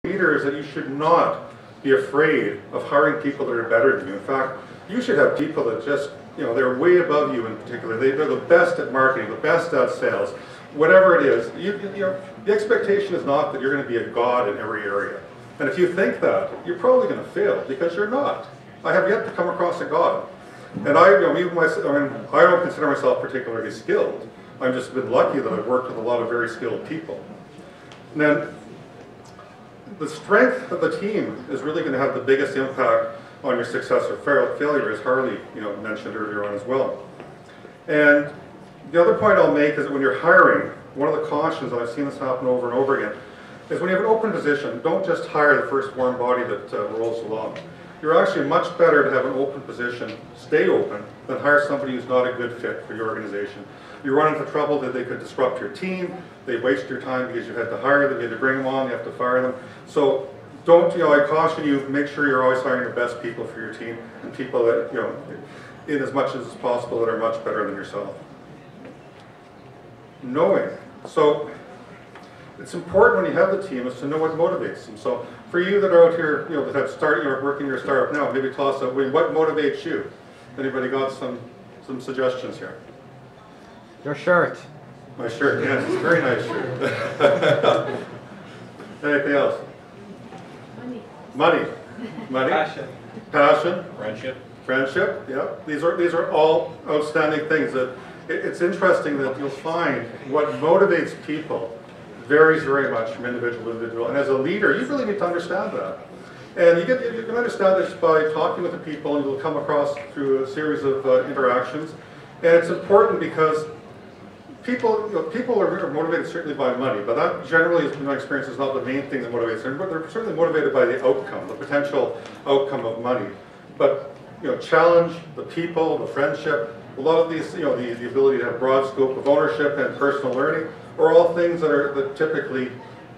leader is that you should not be afraid of hiring people that are better than you. In fact, you should have people that just, they're way above you in particular. They're the best at marketing, the best at sales, whatever it is. The expectation is not that you're going to be a god in every area. And if you think that, you're probably going to fail, because you're not. I have yet to come across a god. And I don't consider myself particularly skilled. I've just been lucky that I've worked with a lot of very skilled people. And then the strength of the team is really going to have the biggest impact on your success or failure, as Harley mentioned earlier on as well. And the other point I'll make is that when you're hiring, one of the cautions, and I've seen this happen over and over again, is when you have an open position, don't just hire the first warm body that rolls along. You're actually much better to have an open position, stay open, than hire somebody who's not a good fit for your organization. You run into trouble that they could disrupt your team, they waste your time because you had to hire them, you had to bring them on, you have to fire them. So don't, I caution you, make sure you're always hiring the best people for your team, and people that, in as much as possible, that are much better than yourself. Knowing. So it's important when you have the team is to know what motivates them. So for you that are out here, that have started, working your startup now, maybe toss out, what motivates you? Anybody got some suggestions here? Your shirt. My shirt, yes, it's a very nice shirt. Anything else? Money. Money. Passion. Passion. Friendship. Friendship, yeah. These are all outstanding things. That it's interesting that you'll find what motivates people varies very much from individual to individual. And as a leader, you really need to understand that. And you can understand this by talking with the people, and you'll come across through a series of interactions. And it's important because people are motivated certainly by money, but that generally, in my experience, is not the main thing that motivates them. But they're certainly motivated by the outcome, the potential outcome of money. But challenge, the people, the friendship, a lot of these, the ability to have broad scope of ownership and personal learning are all things that typically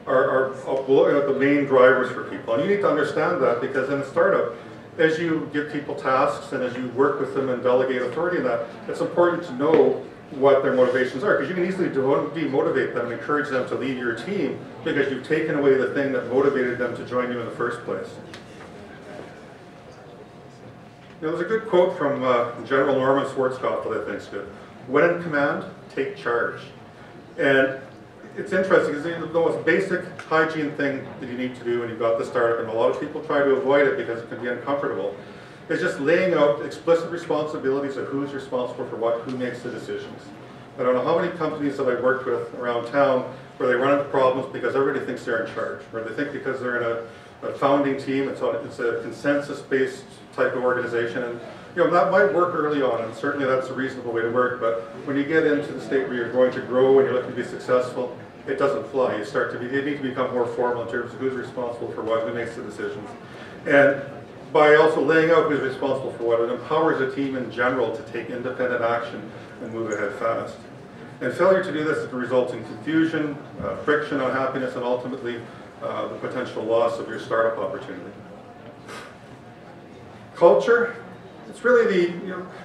are the main drivers for people. And you need to understand that, because in a startup, as you give people tasks and as you work with them and delegate authority in that, it's important to know what their motivations are, because you can easily demotivate them and encourage them to leave your team because you've taken away the thing that motivated them to join you in the first place. There's a good quote from General Norman Schwarzkopf that I think is good. When in command, take charge. And it's interesting, because the most basic hygiene thing that you need to do when you've got the startup, and a lot of people try to avoid it because it can be uncomfortable, is just laying out explicit responsibilities of who's responsible for what, who makes the decisions. I don't know how many companies that I've worked with around town where they run into problems because everybody thinks they're in charge, or they think because they're in a founding team, it's a consensus-based type of organization. And that might work early on, and certainly that's a reasonable way to work, but when you get into the state where you're going to grow and you're looking to be successful, it doesn't fly. You need to become more formal in terms of who's responsible for what, who makes the decisions. And by also laying out who's responsible for what, it empowers a team in general to take independent action and move ahead fast. And failure to do this can result in confusion, friction, unhappiness, and ultimately the potential loss of your startup opportunity. Culture. It's really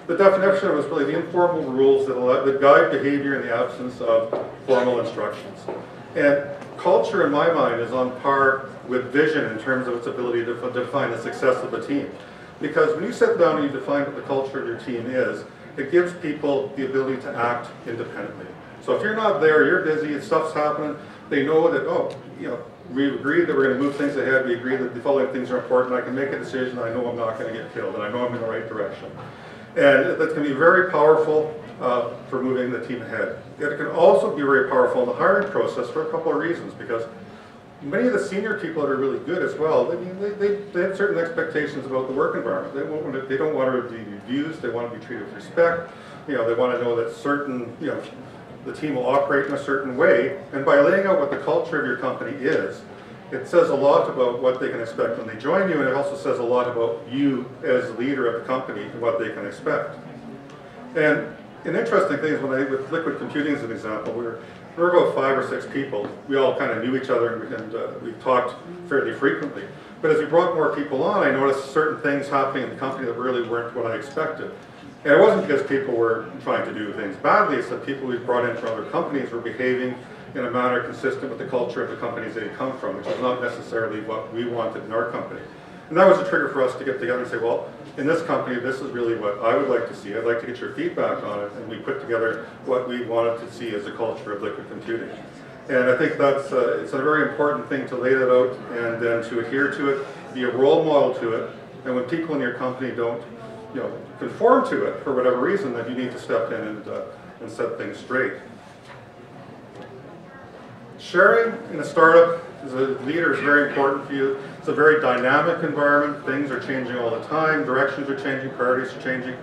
the definition of it is really the informal rules that guide behavior in the absence of formal instructions. And culture, in my mind, is on par with vision in terms of its ability to define the success of a team. Because when you sit down and you define what the culture of your team is, it gives people the ability to act independently. So if you're not there, you're busy, stuff's happening, they know that, we've agreed that we're going to move things ahead, we agree that the following things are important, I can make a decision, I know I'm not going to get killed, and I know I'm in the right direction. And that can be very powerful for moving the team ahead. It can also be very powerful in the hiring process for a couple of reasons, because many of the senior people that are really good as well, they have certain expectations about the work environment. They don't want to be abused, they want to be treated with respect, they want to know that the team will operate in a certain way, and by laying out what the culture of your company is, it says a lot about what they can expect when they join you, and it also says a lot about you as the leader of the company and what they can expect. And an interesting thing is with Liquid Computing as an example, we were about 5 or 6 people. We all kind of knew each other, and we talked fairly frequently. But as we brought more people on, I noticed certain things happening in the company that really weren't what I expected. And it wasn't because people were trying to do things badly, it's that people we brought in from other companies were behaving in a manner consistent with the culture of the companies they come from, which is not necessarily what we wanted in our company. And that was a trigger for us to get together and say, well, in this company, this is really what I would like to see. I'd like to get your feedback on it. And we put together what we wanted to see as a culture of liquid computing. And I think that's it's a very important thing to lay that out and then to adhere to it, be a role model to it. And when people in your company don't, conform to it for whatever reason, then you need to step in and set things straight. Sharing in a startup as a leader is very important for you. It's a very dynamic environment. Things are changing all the time. Directions are changing. Priorities are changing.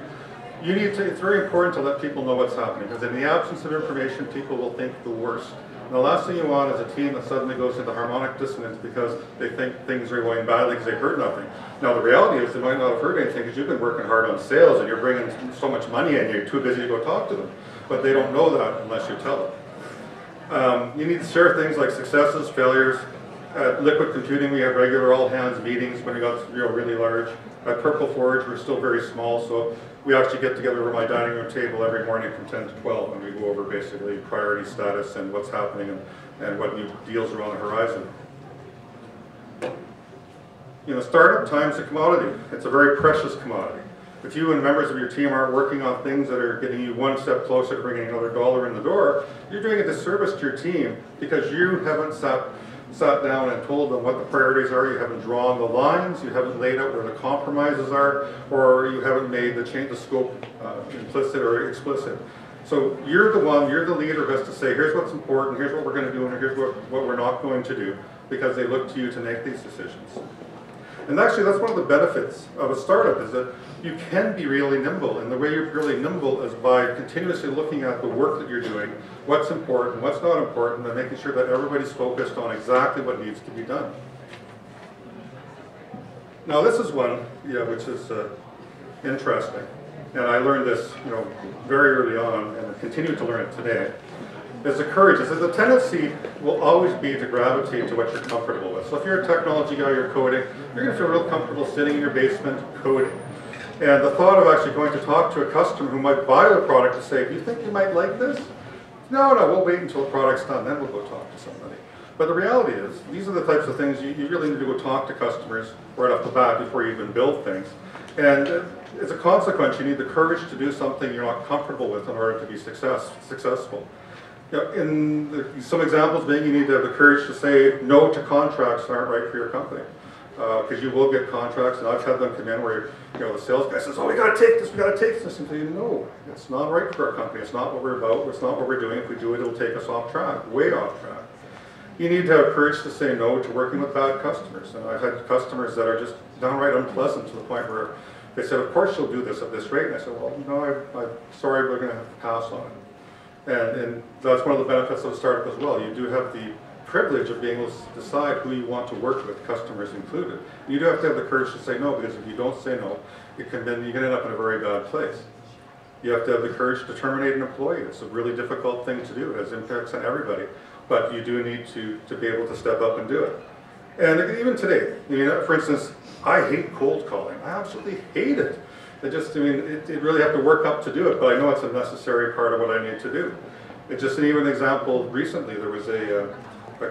It's very important to let people know what's happening, because in the absence of information, people will think the worst. And the last thing you want is a team that suddenly goes into harmonic dissonance because they think things are going badly because they heard nothing. Now the reality is they might not have heard anything because you've been working hard on sales and you're bringing so much money in, you're too busy to go talk to them. But they don't know that unless you tell them. You need to share things like successes, failures. At Liquid Computing, we have regular all-hands meetings when we got really large. At Purple Forge, we're still very small, so we actually get together over my dining room table every morning from 10 to 12, and we go over basically priority status and what's happening and what new deals are on the horizon. Startup time's a commodity. It's a very precious commodity. If you and members of your team aren't working on things that are getting you one step closer to bringing another dollar in the door, you're doing a disservice to your team because you haven't sat down and told them what the priorities are, you haven't drawn the lines, you haven't laid out where the compromises are, or you haven't made the scope implicit or explicit. So you're the leader who has to say, here's what's important, here's what we're going to do, and here's what we're not going to do, because they look to you to make these decisions. And actually, that's one of the benefits of a startup, is that you can be really nimble. And the way you're really nimble is by continuously looking at the work that you're doing, what's important, what's not important, and making sure that everybody's focused on exactly what needs to be done. Now, this is one, which is interesting. And I learned this, very early on, and continue to learn it today. Is the courage. Is that the tendency will always be to gravitate to what you're comfortable with. So if you're a technology guy, you're coding, you're going to feel real comfortable sitting in your basement coding. And the thought of actually going to talk to a customer who might buy the product to say, do you think you might like this? No, we'll wait until the product's done, then we'll go talk to somebody. But the reality is, these are the types of things you really need to go talk to customers right off the bat before you even build things. And as a consequence, you need the courage to do something you're not comfortable with in order to be successful. Some examples being, you need to have the courage to say no to contracts that aren't right for your company. Because you will get contracts, and I've had them come in where the sales guy says, oh, we got to take this, and say, no, it's not right for our company, it's not what we're about, it's not what we're doing. If we do it, it'll take us off track, way off track. You need to have courage to say no to working with bad customers. And I've had customers that are just downright unpleasant to the point where they said, of course you'll do this at this rate. And I said, well, no, I'm sorry, we're going to have to pass on it. And that's one of the benefits of a startup as well. You do have the privilege of being able to decide who you want to work with, customers included. You do have to have the courage to say no, because if you don't say no, you can end up in a very bad place. You have to have the courage to terminate an employee. It's a really difficult thing to do. It has impacts on everybody. But you do need to be able to step up and do it. And even today, for instance, I hate cold calling. I absolutely hate it. You really have to work up to do it, but I know it's a necessary part of what I need to do. It's just even an example. Recently, there was a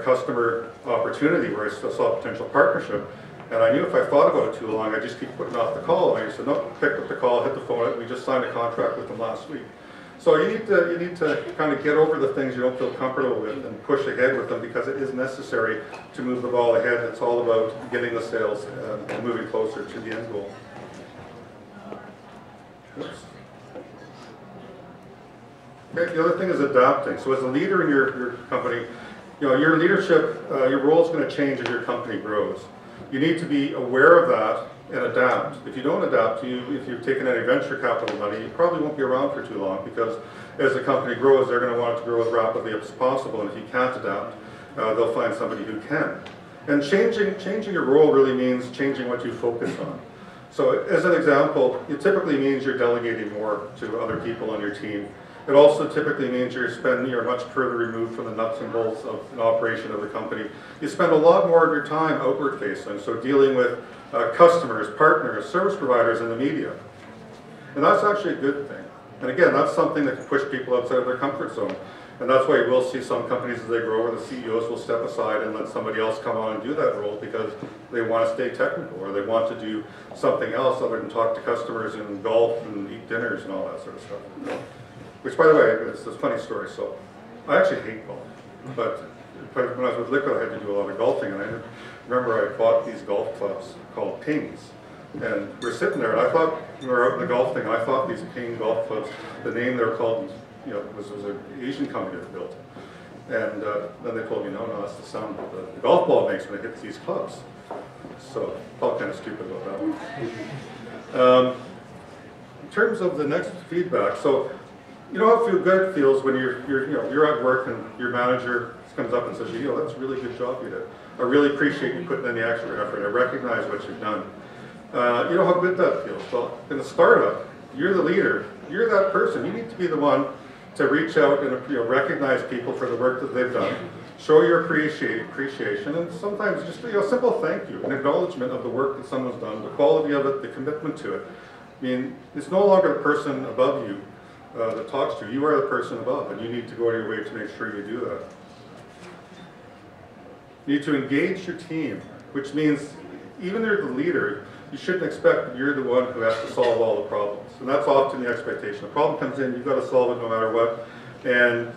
customer opportunity where I saw a potential partnership, and I knew if I thought about it too long, I'd just keep putting off the call. And I said, no, picked up the call, hit the phone. We just signed a contract with them last week. So you need to kind of get over the things you don't feel comfortable with and push ahead with them, because it is necessary to move the ball ahead. It's all about getting the sales and moving closer to the end goal. Oops. Okay, the other thing is adapting. So as a leader in your company, your leadership, your role is going to change as your company grows. You need to be aware of that and adapt. If you don't adapt, if you've taken any venture capital money, you probably won't be around for too long, because as the company grows, they're going to want it to grow as rapidly as possible, and if you can't adapt, they'll find somebody who can. And changing your role really means changing what you focus on. So as an example, it typically means you're delegating more to other people on your team. It also typically means you're much further removed from the nuts and bolts of an operation of the company. You spend a lot more of your time outward facing, so dealing with customers, partners, service providers, and the media. And that's actually a good thing. And again, that's something that can push people outside of their comfort zone. And that's why we'll see some companies as they grow where the CEOs will step aside and let somebody else come on and do that role because they want to stay technical or they want to do something else other than talk to customers and golf and eat dinners and all that sort of stuff. Which, by the way, it's a funny story. So I actually hate golf, but when I was with Liquid, I had to do a lot of golfing, and I remember I bought these golf clubs called Pings. And we're sitting there, and I thought, we were out in the golf thing, I thought these Ping golf clubs, the name they were called, was an Asian company that built it. And then they told me, no, that's the sound that the golf ball makes when it hits these clubs. So I felt kind of stupid about that one. In terms of the next feedback, so you know how good it feels when you're at work and your manager comes up and says, that's a really good job you did. I really appreciate you putting in the extra effort. I recognize what you've done. You know how good that feels. Well, in a startup, you're the leader. You're that person. You need to be the one to reach out and recognize people for the work that they've done, show your appreciation, and sometimes just a simple thank you, an acknowledgement of the work that someone's done, the quality of it, the commitment to it. I mean, it's no longer the person above you that talks to you. You are the person above, and you need to go out of your way to make sure you do that. You need to engage your team, which means even if you're the leader, you shouldn't expect that you're the one who has to solve all the problems. And that's often the expectation. A problem comes in, you've got to solve it no matter what. And